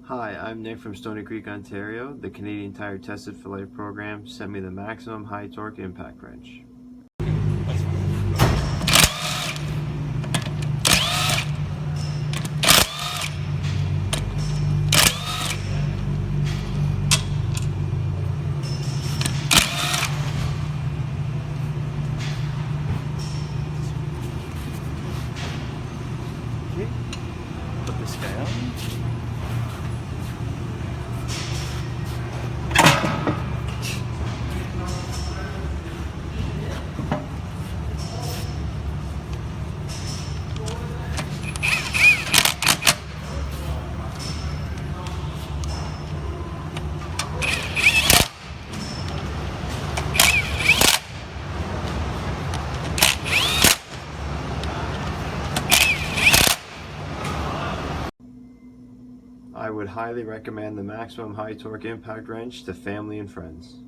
Hi, I'm Nick from Stony Creek, Ontario. The Canadian Tire Tested for Life program sent me the maximum high torque impact wrench. Okay, put this guy on. I would highly recommend the maximum high torque impact wrench to family and friends.